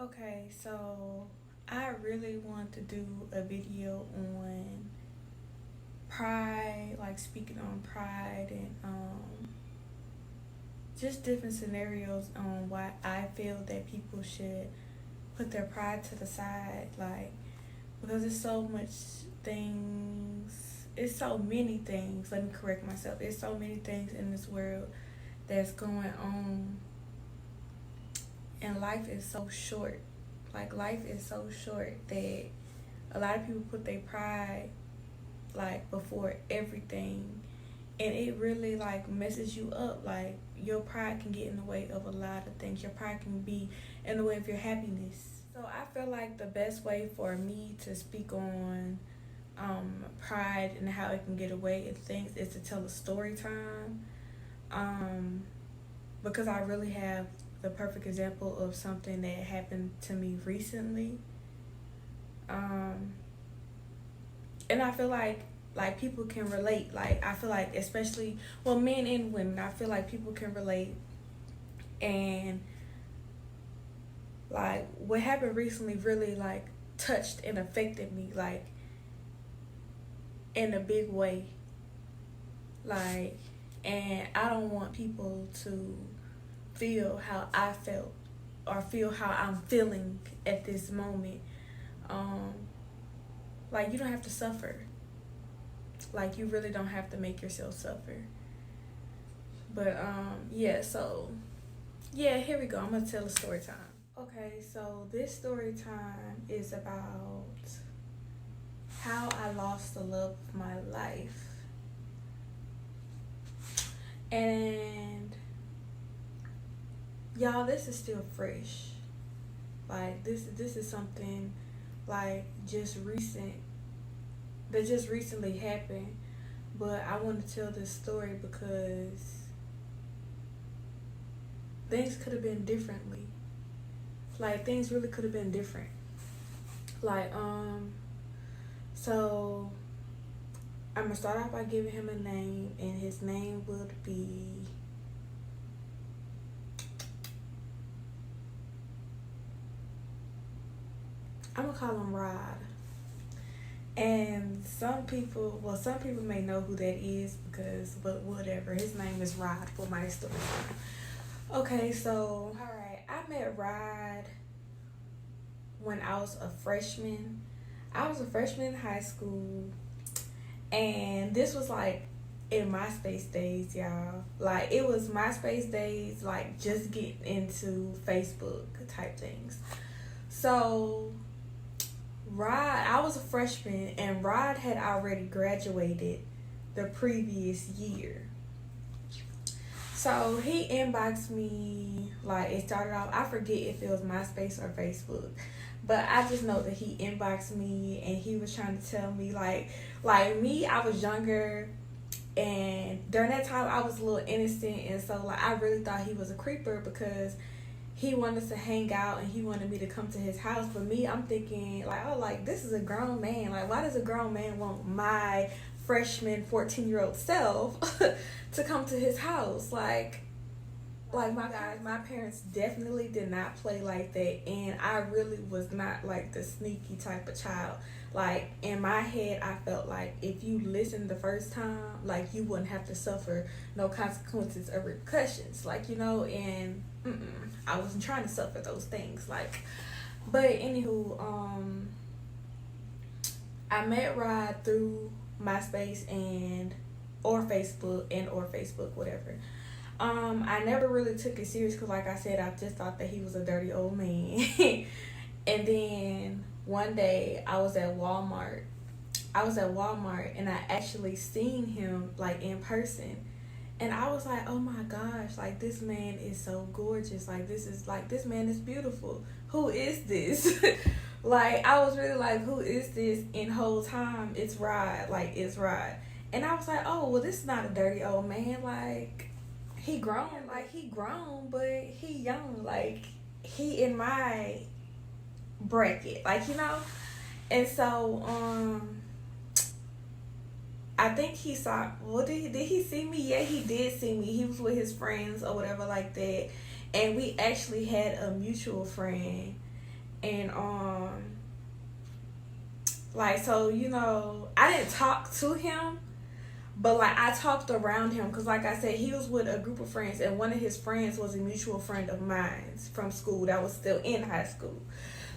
Okay, so I really want to do a video on pride, like speaking on pride and just different scenarios on why I feel that people should put their pride to the side, like because it's so much things, it's so many things. Let me correct myself. It's so many things in this world that's going on, and life is so short. Like life is so short that a lot of people put their pride like before everything, and it really like messes you up. Like your pride can get in the way of a lot of things. Your pride can be in the way of your happiness. So I feel like the best way for me to speak on pride and how it can get away in things is to tell a story time. um because I really have the perfect example of something that happened to me recently. um and I feel like people can relate. Like I feel like, especially, well, men and women, I feel like people can relate. And like what happened recently really like touched and affected me, like in a big way. Like, and I don't want people to feel how I felt or feel how I'm feeling at this moment. um like, you don't have to suffer. Like, you really don't have to make yourself suffer. But yeah, so yeah, here we go. I'm gonna tell a story time. Okay, so this story time is about how I lost the love of my life. And y'all, this is still fresh. Like this is something like just recent, that just recently happened. But I want to tell this story because things could have been differently. Like things really could have been different. Like so I'm gonna start off by giving him a name, and his name would be, I'm gonna call him Rod. And some people may know who that is because, but whatever. His name is Rod for my story. Okay, so all right, I met Rod when I was a freshman. I was a freshman in high school, and this was like in MySpace days, y'all. Like it was MySpace days, like just getting into Facebook type things. So Rod, I was a freshman, and Rod had already graduated the previous year. So he inboxed me, like it started off, I forget if it was MySpace or Facebook, but I just know that he inboxed me and he was trying to tell me like me, I was younger, and during that time I was a little innocent, and so like I really thought he was a creeper because he wanted to hang out and he wanted me to come to his house. But me, I'm thinking like, oh, like this is a grown man. Like why does a grown man want my freshman 14-year-old self to come to his house? Like my guys, my parents definitely did not play like that, and I really was not like the sneaky type of child. Like in my head, I felt like if you listened the first time, like you wouldn't have to suffer no consequences or repercussions. Like, and I wasn't trying to suffer those things. Like, but anywho, I met Rod through MySpace or Facebook, whatever. I never really took it serious because, like I said, I just thought that he was a dirty old man. And then one day I was at Walmart and I actually seen him like in person. And I was like, oh my gosh, like this man is so gorgeous. This man is beautiful. Who is this? Like I was really like, who is this? And whole time it's Rod. Like it's Rod. And I was like, oh well, this is not a dirty old man. Like he grown, but he young. Like he in my bracket. And so I think he saw. Well, did he see me? Yeah, he did see me. He was with his friends or whatever like that, and we actually had a mutual friend. And like, so, you know, I didn't talk to him, but like I talked around him, because like I said, he was with a group of friends, and one of his friends was a mutual friend of mine from school that was still in high school.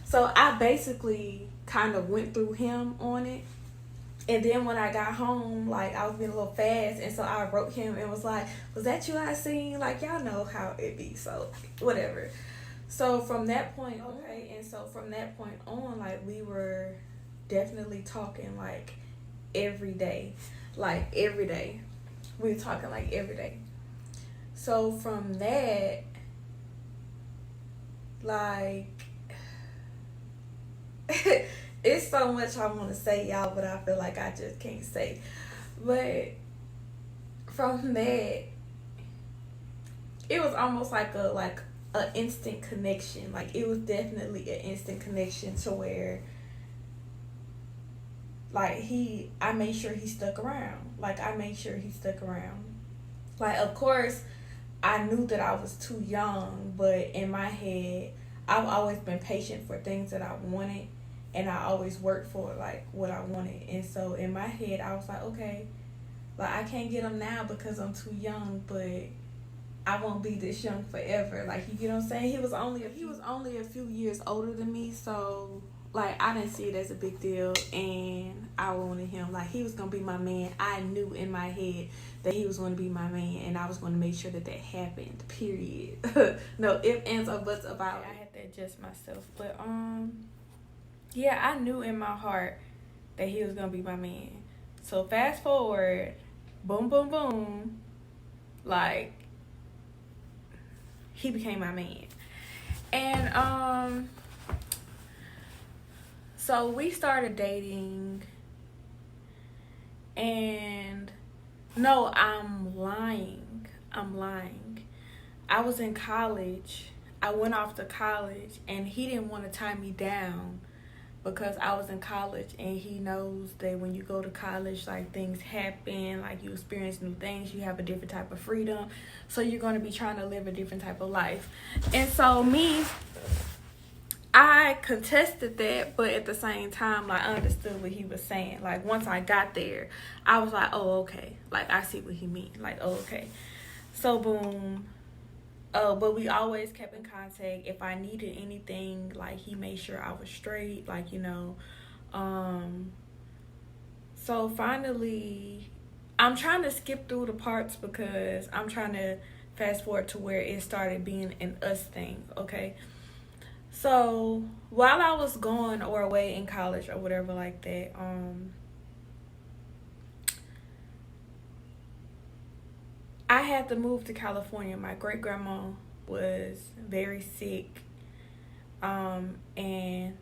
So I basically kind of went through him on it. And then when I got home, like, I was being a little fast, and so I wrote him and was like, was that you I seen? Like, y'all know how it be, so whatever. So from that point, okay, and so from that point on, like, we were definitely talking, like, every day. Like, every day. We were talking, like, every day. So from that, like, it's so much I want to say, y'all, but I feel like I just can't say. But from that, it was almost like a instant connection. Like, it was definitely an instant connection to where, like, I made sure he stuck around. Like, I made sure he stuck around. Like, of course, I knew that I was too young, but in my head, I've always been patient for things that I wanted, and I always worked for, like, what I wanted. And so in my head, I was like, okay, like, I can't get him now because I'm too young, but I won't be this young forever. Like, you get what I'm saying? He was only a few years older than me, so, like, I didn't see it as a big deal, and I wanted him. Like, he was going to be my man. I knew in my head that he was going to be my man, and I was going to make sure that happened, period. No ifs, ands, or buts about it. I had to adjust myself. But, yeah, I knew in my heart that he was going to be my man. So, fast forward, boom, boom, boom, like, he became my man. And, so we started dating, and no, I'm lying. I was in college. I went off to college, and he didn't want to tie me down because I was in college, and he knows that when you go to college, like, things happen, like, you experience new things, you have a different type of freedom, so you're going to be trying to live a different type of life. And so I contested that, but at the same time, like, I understood what he was saying. Like, once I got there, I was like, oh, okay. Like, I see what he means. Like, oh, okay. So, boom. But we always kept in contact. If I needed anything, like, he made sure I was straight. Like, you know. So, finally, I'm trying to skip through the parts because I'm trying to fast forward to where it started being an us thing, okay? So, while I was gone or away in college or whatever like that, I had to move to California. My great-grandma was very sick, and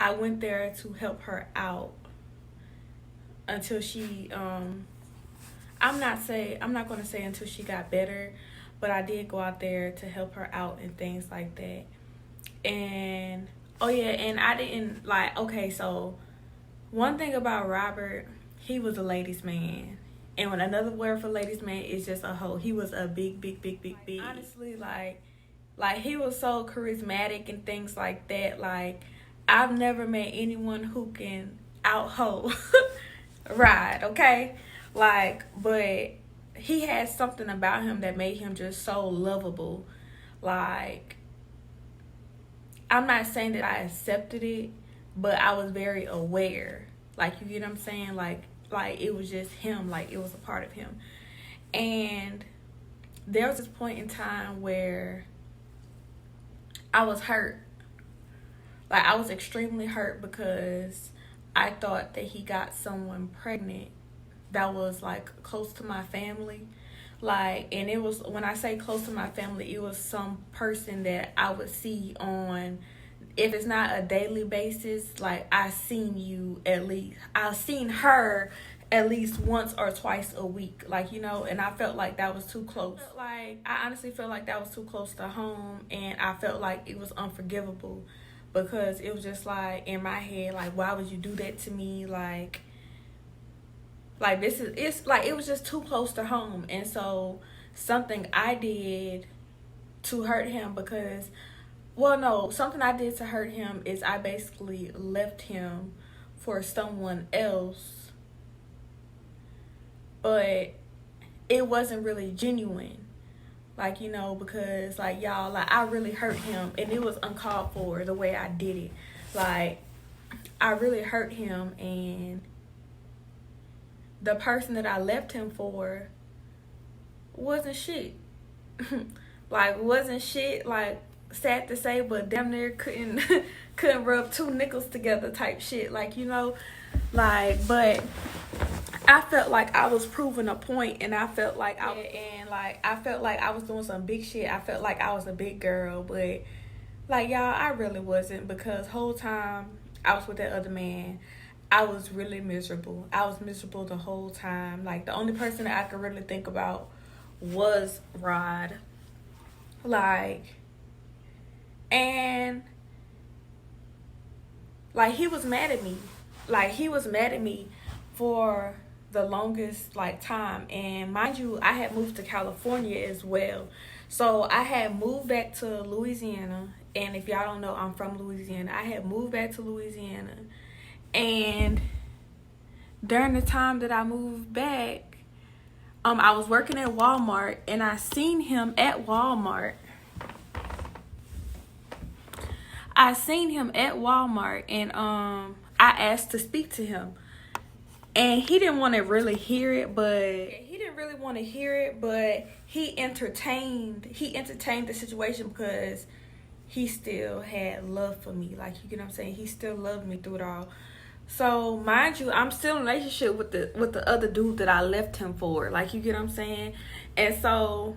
I went there to help her out until she, I'm not going to say until she got better, but I did go out there to help her out and things like that. And oh yeah, and I didn't like, okay, so one thing about Robert, he was a ladies man. And when another word for ladies man is just a hoe. He was a big. Honestly, like he was so charismatic and things like that. Like, I've never met anyone who can out hoe ride, okay? Like, but he had something about him that made him just so lovable. Like, I'm not saying that I accepted it, but I was very aware. Like, you get what I'm saying? Like it was just him. Like, it was a part of him. And there was this point in time where I was hurt. Like, I was extremely hurt because I thought that he got someone pregnant that was, like, close to my family. Like, and it was, when I say close to my family, it was some person that I would see on, if it's not a daily basis, like, I've seen her at least once or twice a week, like, you know, and I felt like that was too close. Like, I honestly felt like that was too close to home, and I felt like it was unforgivable because it was just, like, in my head, like, why would you do that to me? Like, it's like, it was just too close to home. And so something I did to hurt him, because well, no, something I did to hurt him is I basically left him for someone else, but it wasn't really genuine. Like, you know, because, like, y'all, like, I really hurt him, and it was uncalled for the way I did it. Like, I really hurt him, and the person that I left him for wasn't shit. Like, wasn't shit, like, sad to say, but damn near couldn't couldn't rub two nickels together type shit. Like, you know, like, but I felt like I was proving a point, and I felt like I felt like I was doing some big shit. I felt like I was a big girl, but like, y'all, I really wasn't, because whole time I was with that other man, I was really miserable. I was miserable the whole time. Like, the only person that I could really think about was Rod. Like, and like, he was mad at me. Like, he was mad at me for the longest, like, time. And mind you, I had moved to California as well. So I had moved back to Louisiana. And if y'all don't know, I'm from Louisiana. I had moved back to Louisiana. And during the time that I moved back, I was working at Walmart, and I seen him at Walmart. And I asked to speak to him. And he didn't want to really hear it, but he entertained the situation because he still had love for me. Like, you get what I'm saying? He still loved me through it all. So, mind you, I'm still in a relationship with the other dude that I left him for. Like, you get what I'm saying? And so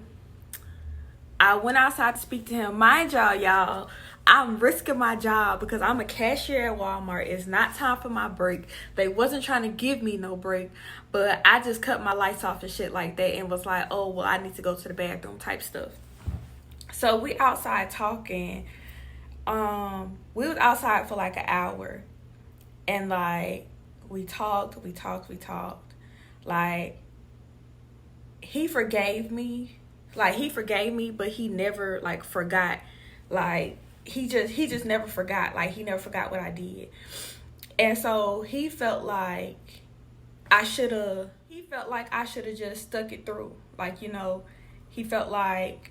I went outside to speak to him. Mind y'all, I'm risking my job because I'm a cashier at Walmart. It's not time for my break. They wasn't trying to give me no break, but I just cut my lights off and shit like that, and was like, oh, well, I need to go to the bathroom type stuff. So we outside talking. We was outside for like an hour, and like, we talked. Like, he forgave me. Like, he forgave me, but he never, like, forgot. Like, he just never forgot. Like, he never forgot what I did. And so he felt like I should have just stuck it through. Like, you know, he felt like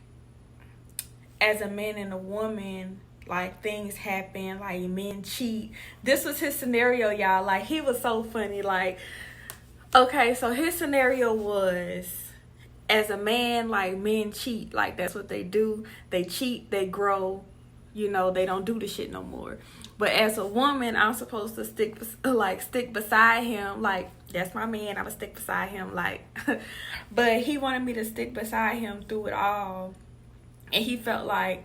as a man and a woman, like, things happen, like, men cheat. This was his scenario, y'all. Like, he was so funny. Like, okay, so his scenario was, as a man, like, men cheat. Like, that's what they do. They cheat, they grow, you know, they don't do the shit no more. But as a woman, I'm supposed to stick beside him. Like, that's my man, I'm gonna stick beside him. Like, but he wanted me to stick beside him through it all. And he felt like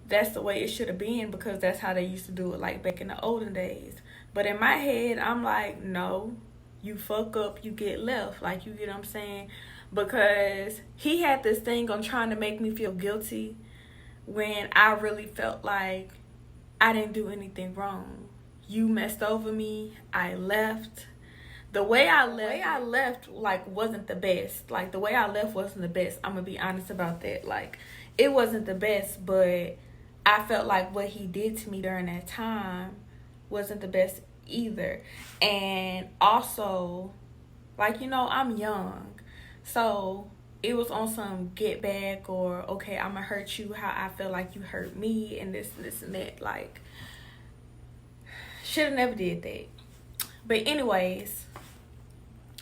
that's the way it should have been, because that's how they used to do it, like, back in the olden days. But in my head, I'm like, no, you fuck up, you get left. Like, you get what I'm saying? Because he had this thing on trying to make me feel guilty when I really felt like I didn't do anything wrong. You messed over me. I left. The way I left, like, wasn't the best. Like, the way I left wasn't the best. I'm going to be honest about that. Like, it wasn't the best, but I felt like what he did to me during that time wasn't the best either. And also, like, you know, I'm young. So it was on some get back, or, okay, I'm going to hurt you how I feel like you hurt me, and this and that. Like, should have never did that. But anyways,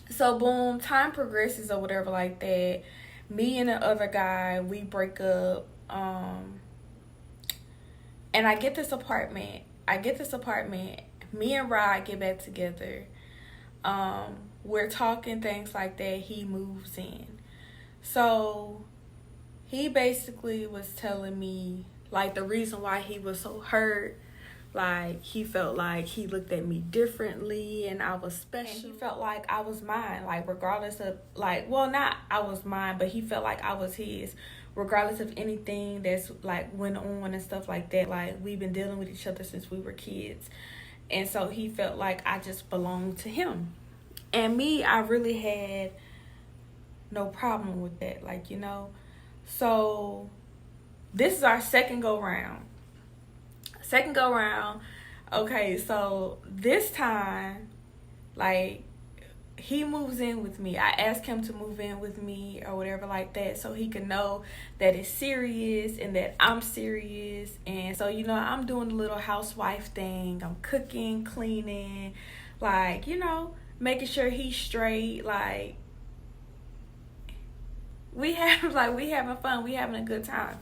so boom, time progresses or whatever like that. Me and the other guy, we break up. And I get this apartment. Me and Rod get back together. We're talking, things like that. He moves in. So he basically was telling me, like, the reason why he was so hurt. Like, he felt like he looked at me differently and I was special. And he felt like I was mine, like, regardless of, like, well, not I was mine, but he felt like I was his, regardless of anything that's, like, went on and stuff like that. Like, we've been dealing with each other since we were kids. And so he felt like I just belonged to him. And me, I really had no problem with that, like, you know. So this is our second go round. Second go round, okay, so this time, like, he moves in with me. I asked him to move in with me or whatever like that so he could know that it's serious and that I'm serious. And so, you know, I'm doing the little housewife thing. I'm cooking, cleaning, like, you know, making sure he's straight. Like, we having fun. We having a good time.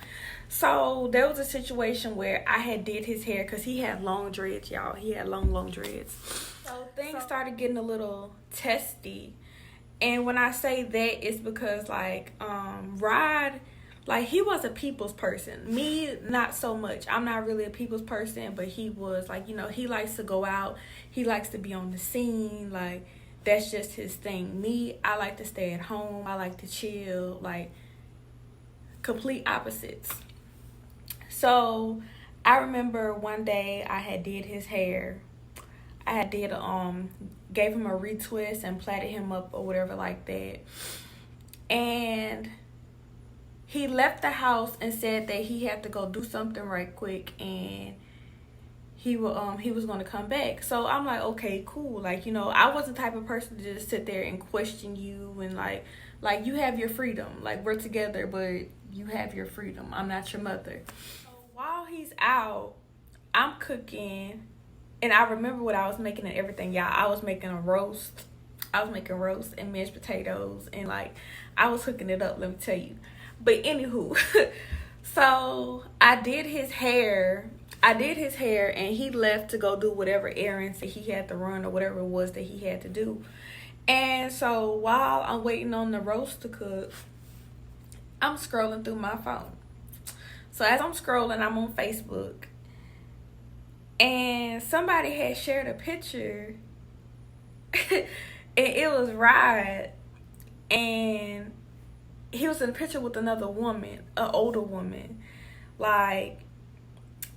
So there was a situation where I had did his hair because he had long dreads, y'all. He had long dreads. So things started getting a little testy. And when I say that, it's because, like, Rod, like, he was a people's person. Me, not so much. I'm not really a people's person, but he was, like, you know, he likes to go out. He likes to be on the scene. Like, that's just his thing. Me, I like to stay at home. I like to chill. Like, complete opposites. So I remember one day I had did his hair. I had did gave him a retwist and plaited him up or whatever like that. And he left the house and said that he had to go do something right quick and he was going to come back. So I'm like, okay, cool. Like, you know, I was the type of person to just sit there and question you and like you have your freedom. Like, we're together, but you have your freedom. I'm not your mother. So while he's out, I'm cooking. And I remember what I was making and everything, y'all. I was making a roast. I was making roast and mashed potatoes. And, like, I was hooking it up, let me tell you. But, anywho, so I did his hair. And he left to go do whatever errands that he had to run or whatever it was that he had to do. And so while I'm waiting on the roast to cook, I'm scrolling through my phone. So as I'm scrolling, I'm on Facebook. And somebody had shared a picture. And it was Rod. And he was in a picture with another woman, an older woman. Like,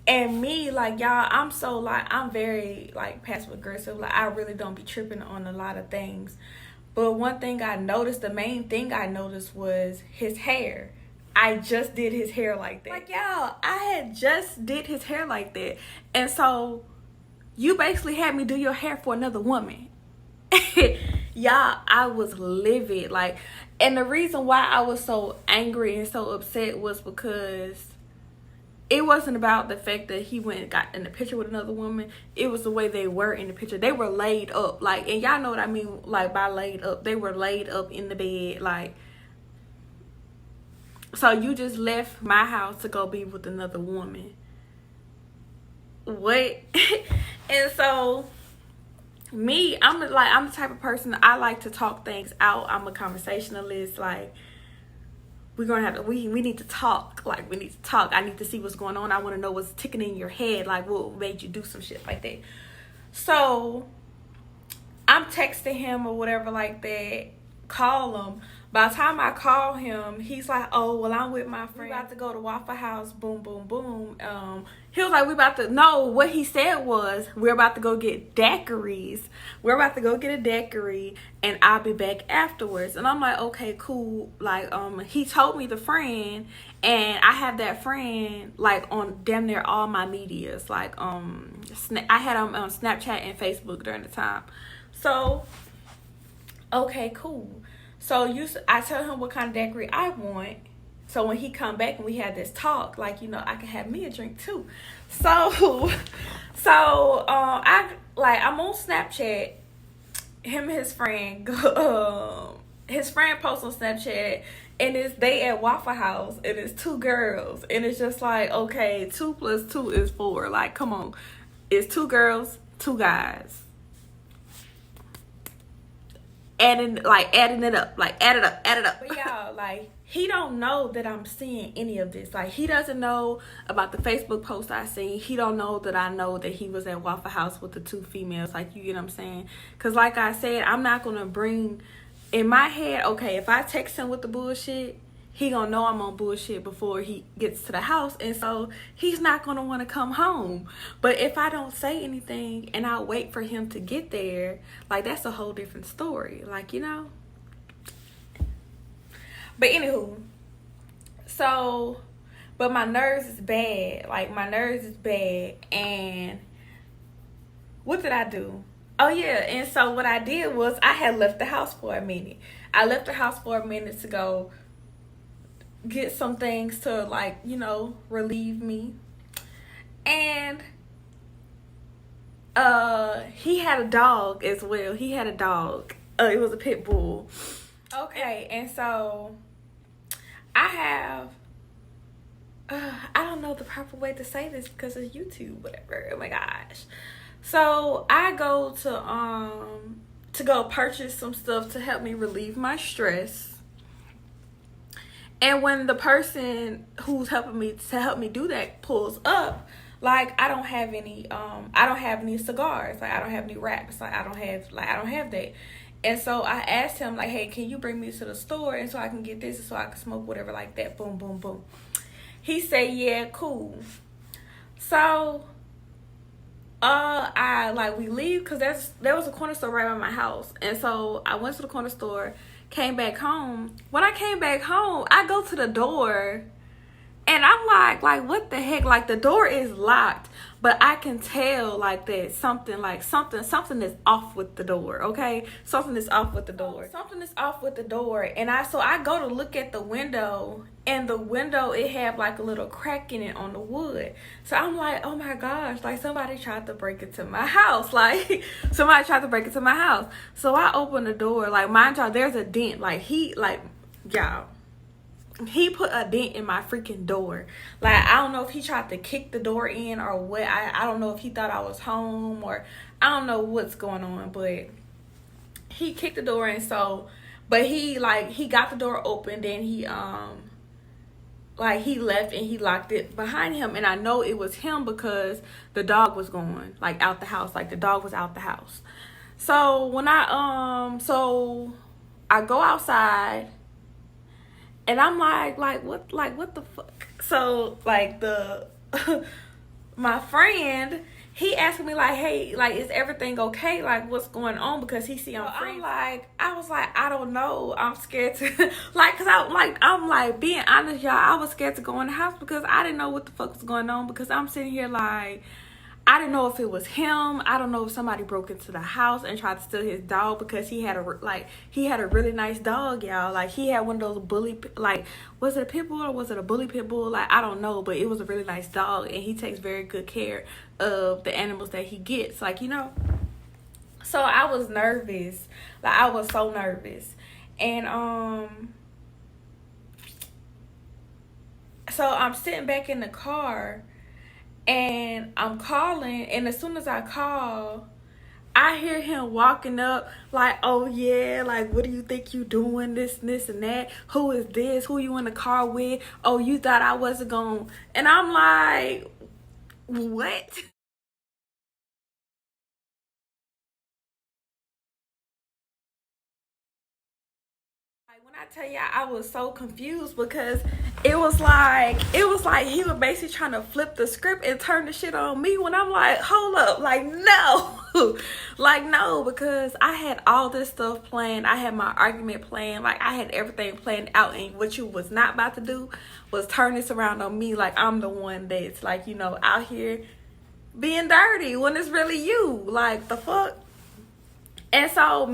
and me, like, y'all, I'm very, like, passive aggressive. Like, I really don't be tripping on a lot of things. But one thing I noticed, the main thing I noticed was his hair. I just did his hair like that. Like, y'all, I had just did his hair like that. And so, you basically had me do your hair for another woman. Y'all, I was livid. Like, and the reason why I was so angry and so upset was because it wasn't about the fact that he went and got in the picture with another woman. It was the way they were in the picture. They were laid up. Like, and y'all know what I mean, like, by laid up. They were laid up in the bed. Like, so you just left my house to go be with another woman. What? And so, me, I'm the type of person, I like to talk things out. I'm a conversationalist. Like, we're gonna have to, we need to talk. Like, we need to talk. I need to see what's going on. I want to know what's ticking in your head. Like, what made you do some shit like that? So I'm texting him or whatever like that, call him. By the time I call him, he's like, oh, well, I'm with my friend. We about to go to Waffle House, boom, boom, boom. He was like, what he said was, we're about to go get daiquiris. We're about to go get a daiquiri, and I'll be back afterwards. And I'm like, okay, cool. Like, he told me the friend, and I have that friend, like, on damn near all my medias. Like, I had him on Snapchat and Facebook during the time. So, okay, cool. So I tell him what kind of daiquiri I want. So when he come back and we had this talk, like, you know, I can have me a drink too. So I'm on Snapchat. Him and his friend his friend posts on Snapchat, and they at Waffle House, and it's 2 girls, and it's just like, okay, 2 + 2 is 4. Like, come on, it's 2 girls, 2 guys. Adding it up, add it up. But y'all, like, he don't know that I'm seeing any of this. Like, he doesn't know about the Facebook post I seen. He don't know that I know that he was at Waffle House with the 2 females. Like, you get what I'm saying? Because, like I said, I'm not going to bring, in my head, okay, if I text him with the bullshit, he gonna know I'm on bullshit before he gets to the house, and so he's not gonna want to come home. But if I don't say anything and I wait for him to get there, like, that's a whole different story. Like, you know. But anywho, so But my nerves is bad. Like, my nerves is bad. And what did I do? Oh, yeah. And so what I did was I had left the house for a minute. I left the house for a minute to go get some things to, like, you know, relieve me. And he had a dog as well. He had a dog. It was a pit bull. Okay, and so I have I don't know the proper way to say this because it's YouTube, whatever. Oh my gosh. So I go to go purchase some stuff to help me relieve my stress. And when the person who's helping me to help me do that pulls up, like, I don't have any cigars, like I don't have any wraps, like I don't have that. And so I asked him, like, hey, can you bring me to the store and so I can get this and so I can smoke whatever, like that. Boom, boom, boom. He said, yeah, cool. So we leave because there was a corner store right by my house. And so I went to the corner store, came back home. When I came back home, I go to the door and I'm like, what the heck? Like, the door is locked, but I can tell, like, that something is off with the door, okay? Something is off with the door. Something is off with the door. And I go to look at the window, and the window, it had, like, a little crack in it on the wood. So I'm like, oh, my gosh, like, somebody tried to break into my house. Like, somebody tried to break into my house. So I open the door. Like, mind y'all, there's a dent. Like, y'all. He put a dent in my freaking door. Like, I don't know if he tried to kick the door in or what. I don't know if he thought I was home or I don't know what's going on, but he kicked the door in. So, but he got the door open, then he left and he locked it behind him. And I know it was him because the dog was going, like, out the house. Like, the dog was out the house. So when I go outside. And I'm like what the fuck? So, like, my friend, he asked me, like, hey, like, is everything okay? Like, what's going on? Because he see I'm free. I was like, I don't know. I'm scared to, like, because I'm being honest, y'all, I was scared to go in the house because I didn't know what the fuck was going on. Because I'm sitting here like, I didn't know if it was him. I don't know if somebody broke into the house and tried to steal his dog because he had a really nice dog, y'all. Like, he had one of those bully, like, was it a pit bull or was it a bully pit bull? Like, I don't know, but it was a really nice dog and he takes very good care of the animals that he gets, like, you know. So I was nervous. Like, I was so nervous. And so I'm sitting back in the car and I'm calling, and as soon as I call, I hear him walking up like, oh yeah, like, what do you think you doing, this and that? Who is this? Who you in the car with? Oh, you thought I wasn't going? And I'm like, what? When I tell y'all, I was so confused because it was like he was basically trying to flip the script and turn the shit on me when I'm like, hold up, like, no. Like, no, because I had all this stuff planned. I had my argument planned. Like, I had everything planned out, and what you was not about to do was turn this around on me like I'm the one that's, like, you know, out here being dirty when it's really you. Like, the fuck? And so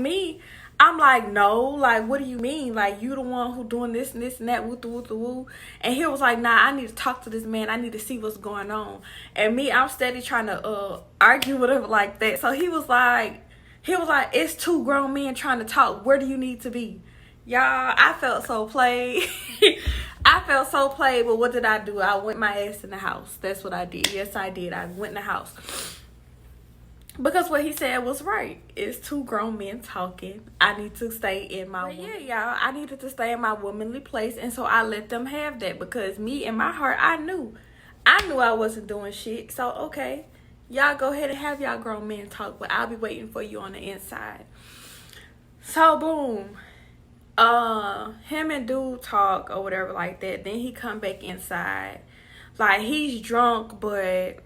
I'm like, no, like, what do you mean? Like, you the one who doing this and that, woo. And he was like, nah, I need to talk to this man. I need to see what's going on. And me, I'm steady trying to argue with him like that. So he was like, it's two grown men trying to talk. Where do you need to be? Y'all, I felt so played. I felt so played, but what did I do? I went my ass in the house. That's what I did. Yes, I did. I went in the house. Because what he said was right. It's two grown men talking. I need to stay in my y'all. I needed to stay in my womanly place, and so I let them have that because me in my heart, I knew I wasn't doing shit. So okay, y'all go ahead and have y'all grown men talk, but I'll be waiting for you on the inside. So boom, him and dude talk or whatever like that. Then he come back inside, like he's drunk, but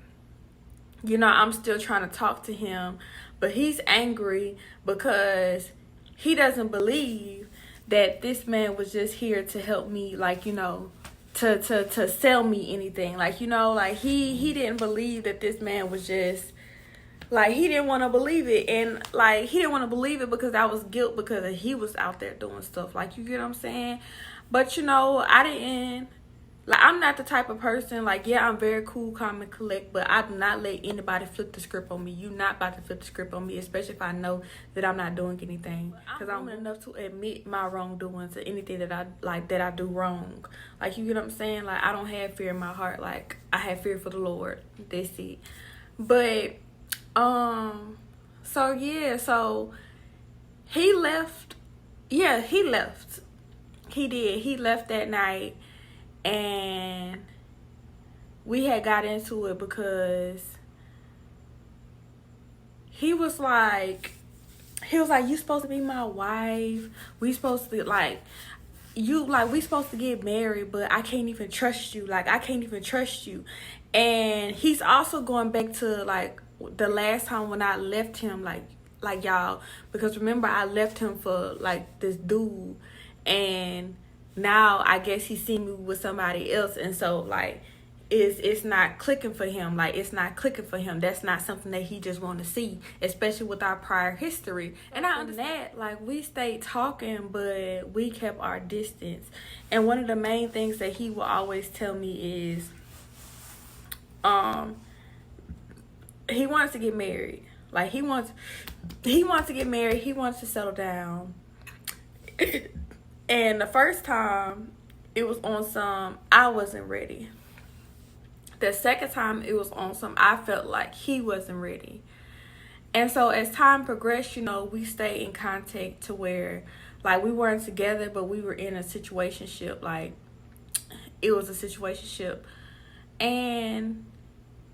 you know, I'm still trying to talk to him, but he's angry because he doesn't believe that this man was just here to help me, like, you know, to sell me anything. Like, you know, like he didn't believe that this man was just like, he didn't want to believe it. And like, he didn't want to believe it because I was guilt because he was out there doing stuff. Like, you get what I'm saying? But you know, I didn't, like, I'm not the type of person, like, yeah, I'm very cool, calm, and collect, but I do not let anybody flip the script on me. You not about to flip the script on me, especially if I know that I'm not doing anything. Because I'm enough to admit my wrongdoings or anything that I do wrong. Like, you get what I'm saying? Like, I don't have fear in my heart. Like, I have fear for the Lord. That's it. But, so, yeah, so he left. Yeah, he left. He did. He left that night. And we had got into it because he was like, you supposed to be my wife. We supposed to, we supposed to get married, but I can't even trust you. Like, I can't even trust you. And he's also going back to, like, the last time when I left him, like y'all, because remember, I left him for, like, this dude. And now I guess he seen me with somebody else, and so like it's not clicking for him. Like, it's not clicking for him. That's not something that he just want to see, especially with our prior history. And I understand that, like, we stayed talking, but we kept our distance. And one of the main things that he will always tell me is he wants to get married. Like, he wants to get married. He wants to settle down. And the first time, it was on some, I wasn't ready. The second time, it was on some, I felt like he wasn't ready. And so as time progressed, you know, we stayed in contact to where, like, we weren't together, but we were in a situationship. Like, it was a situationship.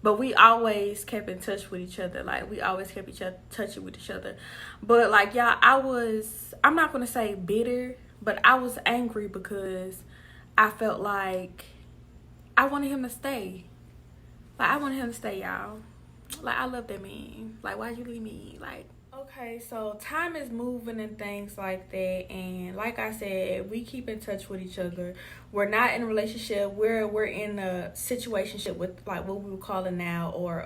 But we always kept in touch with each other. Like, we always kept touching with each other. But, like, y'all, I'm not going to say bitter, but I was angry because I felt like I wanted him to stay. Like, I wanted him to stay, y'all. Like, I love that man. Like, why'd you leave me? Like, okay, so time is moving and things like that. And like I said, we keep in touch with each other. We're not in a relationship. We're in a situationship with, like, what we would call it now, or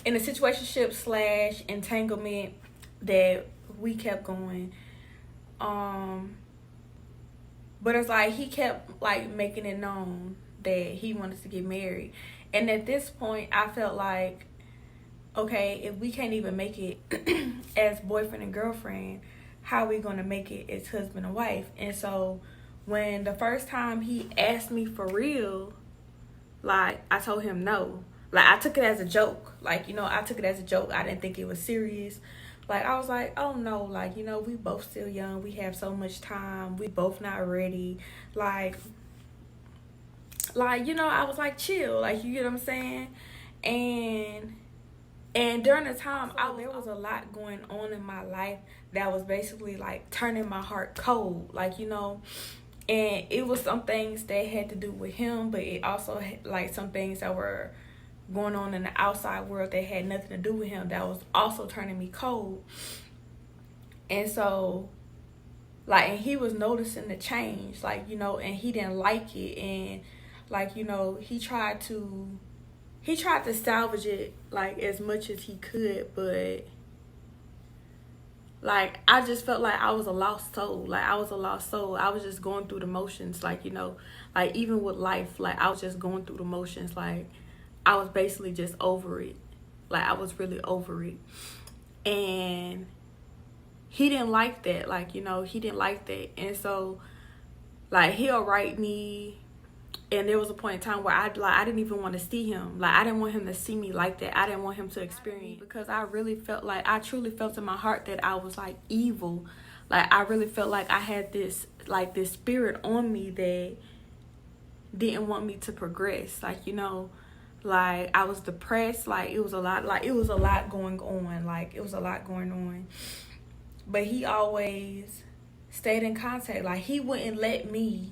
in a situationship / entanglement that we kept going. But it's like he kept, like, making it known that he wanted to get married. And at this point, I felt like, okay, if we can't even make it as boyfriend and girlfriend, how are we going to make it as husband and wife? And so when the first time he asked me for real, like, I told him no. Like, I took it as a joke. Like, you know, I took it as a joke. I didn't think it was serious. Like, I was like, oh, no, like, you know, we both still young. We have so much time. We both not ready. Like, you know, I was like, chill. Like, you get what I'm saying? And during the time, there was a lot going on in my life that was basically, like, turning my heart cold. Like, you know, and it was some things that had to do with him, but it also had, like, some things that were going on in the outside world that had nothing to do with him that was also turning me cold. And so, like, and he was noticing the change, like, you know, and he didn't like it. And, like, you know, he tried to salvage it, like, as much as he could, but, like, I just felt like I was a lost soul. Like, I was a lost soul. I was just going through the motions, like, you know, like, even with life, like, I was just going through the motions. Like, I was basically just over it. Like, I was really over it. And he didn't like that. Like, you know, he didn't like that. And so, like, he'll write me. And there was a point in time where I didn't even want to see him. Like, I didn't want him to see me like that. I didn't want him to experience, because I really felt like, I truly felt in my heart that I was, like, evil. Like, I really felt like I had this, like, this spirit on me that didn't want me to progress. Like, you know, like, I was depressed. Like, it was a lot going on. Like, it was a lot going on. But he always stayed in contact. Like, he wouldn't let me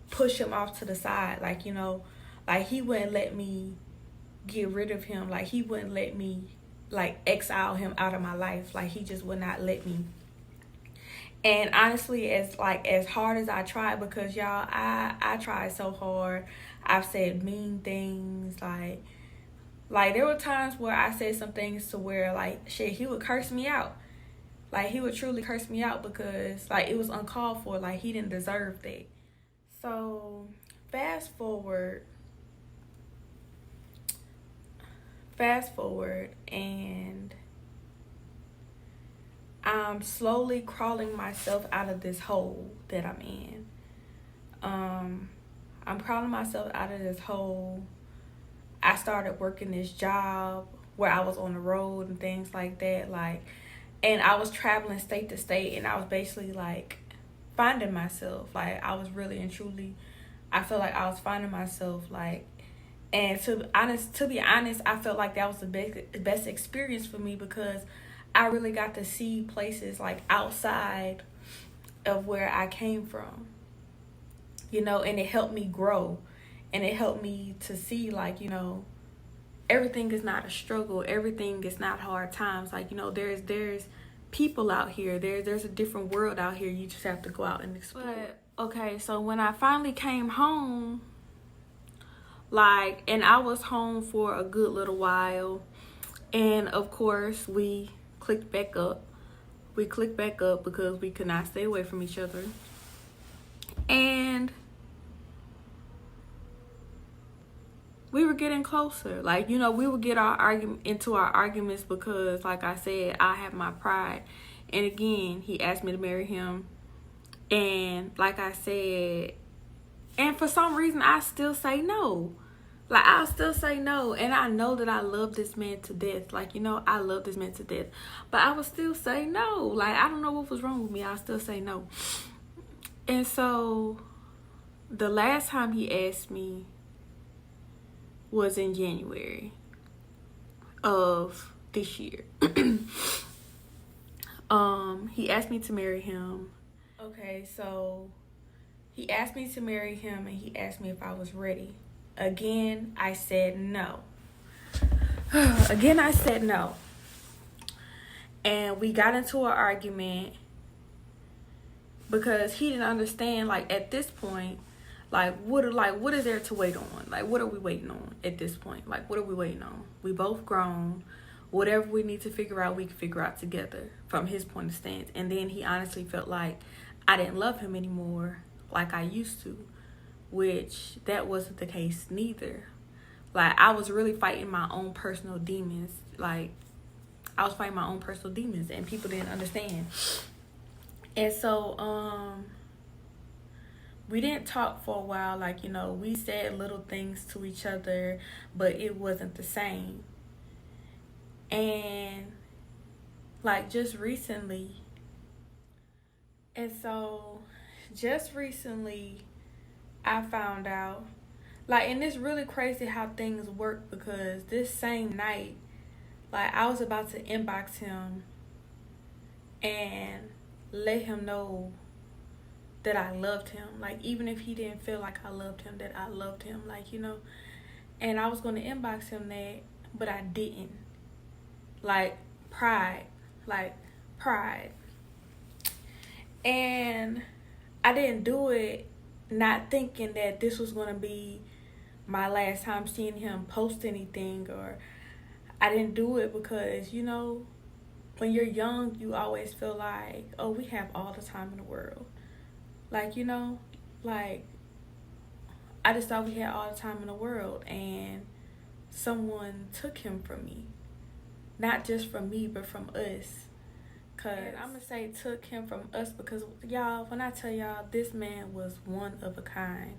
push him off to the side. Like, you know, like, he wouldn't let me get rid of him. Like, he wouldn't let me, like, exile him out of my life. Like, he just would not let me. And honestly, as hard as I tried, because y'all, I tried so hard. I've said mean things, like there were times where I said some things to where like shit, he would curse me out. Like he would truly curse me out because like it was uncalled for. Like he didn't deserve that. So fast forward, and I'm slowly crawling myself out of this hole that I'm in. I'm crawling myself out of this hole. I started working this job where I was on the road and things like that. And I was traveling state to state, and I was basically like finding myself. Like I was really and truly, I felt like I was finding myself. And to be honest, I felt like that was the best experience for me because I really got to see places like outside of where I came from, and it helped me grow, and it helped me to see everything is not a struggle, everything is not hard times. There's people out here, there's a different world out here. You just have to go out and explore. But okay, so when I finally came home, and I was home for a good little while, and of course we clicked back up because we could not stay away from each other. And we were getting closer. We would get into our arguments because, like I said, I have my pride. And again, he asked me to marry him. And like I said, and for some reason, I still say no. I'll still say no. And I know that I love this man to death. I love this man to death. But I would still say no. I don't know what was wrong with me. I'll still say no. And so, the last time he asked me was in January of this year. He asked me to marry him. Okay, so he asked me to marry him, and he asked me if I was ready. Again, I said no. Again, I said no. And we got into an argument because he didn't understand, at this point, what is there to wait on? What are we waiting on at this point? What are we waiting on? We both grown. Whatever we need to figure out, we can figure out together from his point of stance. And then he honestly felt like I didn't love him anymore like I used to, which that wasn't the case neither. I was really fighting my own personal demons. I was fighting my own personal demons, and people didn't understand. And so, we didn't talk for a while. We said little things to each other, but it wasn't the same. And just recently, I found out, and it's really crazy how things work, because this same night, I was about to inbox him and let him know that I loved him. Even if he didn't feel like I loved him, that I loved him, and I was going to inbox him that, but I didn't. Pride. And I didn't do it not thinking that this was going to be my last time seeing him post anything, or I didn't do it because, when you're young, you always feel like, oh, we have all the time in the world. I just thought we had all the time in the world, and someone took him from me. Not just from me, but from us. Because I'm going to say took him from us because, y'all, when I tell y'all, this man was one of a kind.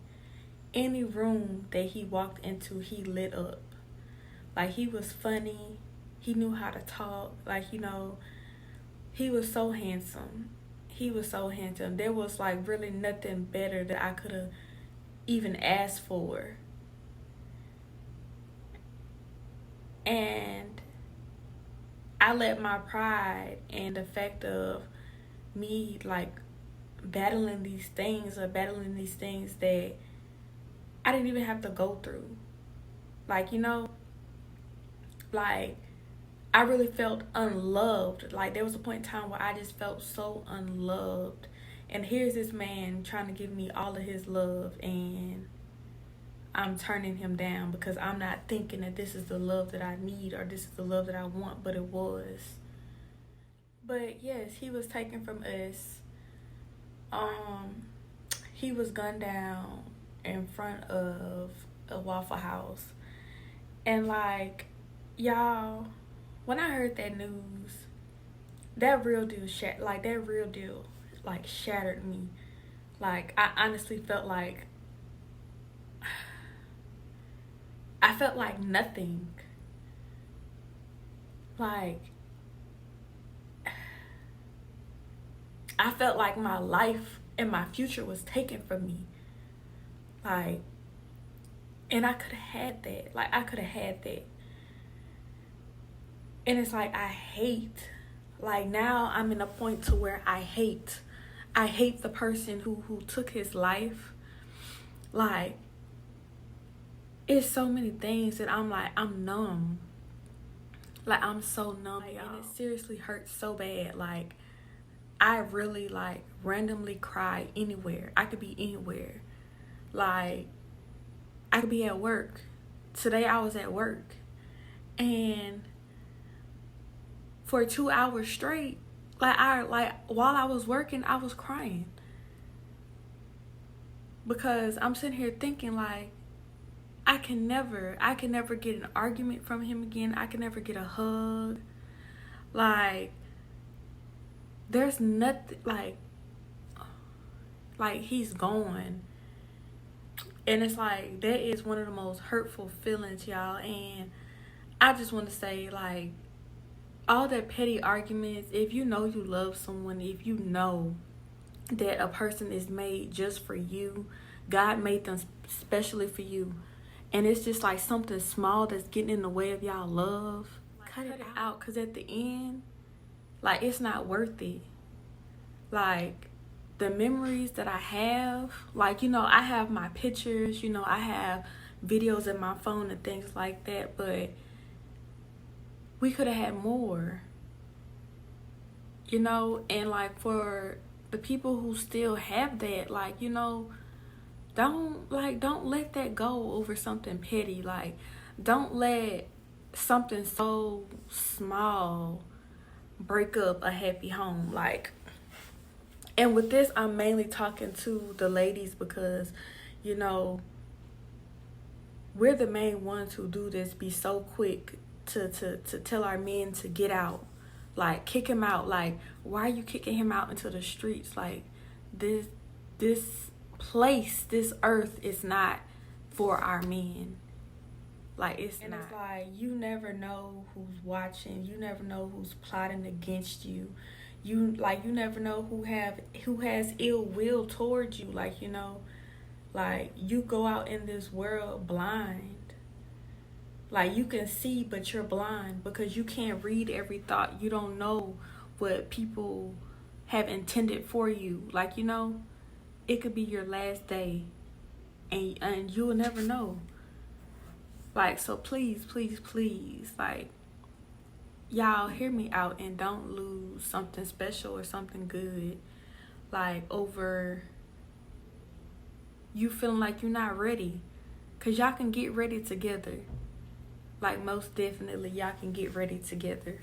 Any room that he walked into, he lit up. He was funny. He knew how to talk. He was so handsome. There was, really nothing better that I could have even asked for. And I let my pride and the fact of me battling these things that I didn't even have to go through. I I really felt unloved. Like, there was a point in time where I just felt so unloved. And here's this man trying to give me all of his love, and I'm turning him down because I'm not thinking that this is the love that I need or this is the love that I want, but it was. But yes, he was taken from us. He was gunned down in front of a Waffle House. And like, y'all, when I heard that news, that real deal shattered me. Like, I honestly felt like nothing. Like, I felt like my life and my future was taken from me. Like, and I could have had that. Like, I could have had that. And it's like, I hate. Like, now I'm in a point to where I hate the person who took his life. Like, it's so many things that I'm like, I'm numb. Like, I'm so numb, like, and it seriously hurts so bad. Like, I really, like, randomly cry anywhere. I could be anywhere. Like, I could be at work. Today I was at work, and for 2 hours straight, while I was working, I was crying. Because I'm sitting here thinking, like, I can never get an argument from him again. I can never get a hug. Like, there's nothing, like he's gone. And it's like, that is one of the most hurtful feelings, y'all. And I just want to say, like, all that petty arguments, if you know you love someone, if you know that a person is made just for you, God made them specially for you, and it's just like something small that's getting in the way of y'all love, cut it out. Because at the end, like, it's not worth it. Like, the memories that I have, like, you know, I have my pictures, you know, I have videos in my phone and things like that, but we could have had more, you know. And like, for the people who still have that, like, you know, don't let that go over something petty. Like, don't let something so small break up a happy home. Like, and with this, I'm mainly talking to the ladies, because, you know, we're the main ones who do this, be so quick to tell our men to get out. Like, kick him out. Like, why are you kicking him out into the streets? Like, this place, this earth is not for our men. Like, it's not. And it's like, you never know who's watching. You never know who's plotting against you. You never know who has ill will towards you. Like, you know, like, you go out in this world blind. Like, you can see, but you're blind because you can't read every thought. You don't know what people have intended for you. Like, you know, it could be your last day, and you'll never know. Like, so please, please, please, like, y'all hear me out and don't lose something special or something good, like, over you feeling like you're not ready. Because y'all can get ready together. Like, most definitely, y'all can get ready together.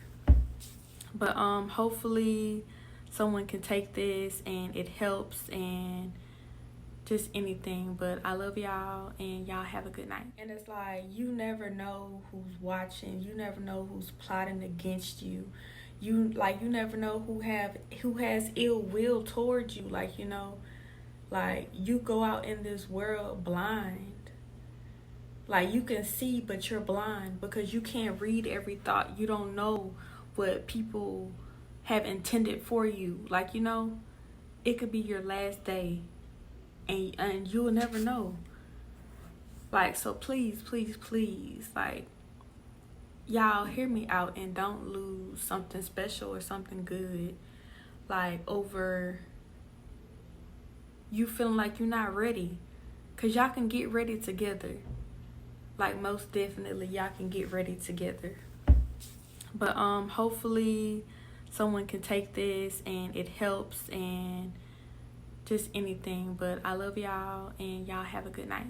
But hopefully someone can take this and it helps, and just anything. But I love y'all, and y'all have a good night. And it's like, you never know who's watching. You never know who's plotting against you. You never know who has ill will towards you. Like, you know, like, you go out in this world blind. Like, you can see, but you're blind because you can't read every thought. You don't know what people have intended for you. Like, you know, it could be your last day, and you'll never know. Like, so please, please, please, like, y'all hear me out and don't lose something special or something good, like, over you feeling like you're not ready. Because y'all can get ready together. Like, most definitely, y'all can get ready together. But hopefully someone can take this and it helps, and just anything. But I love y'all, and y'all have a good night.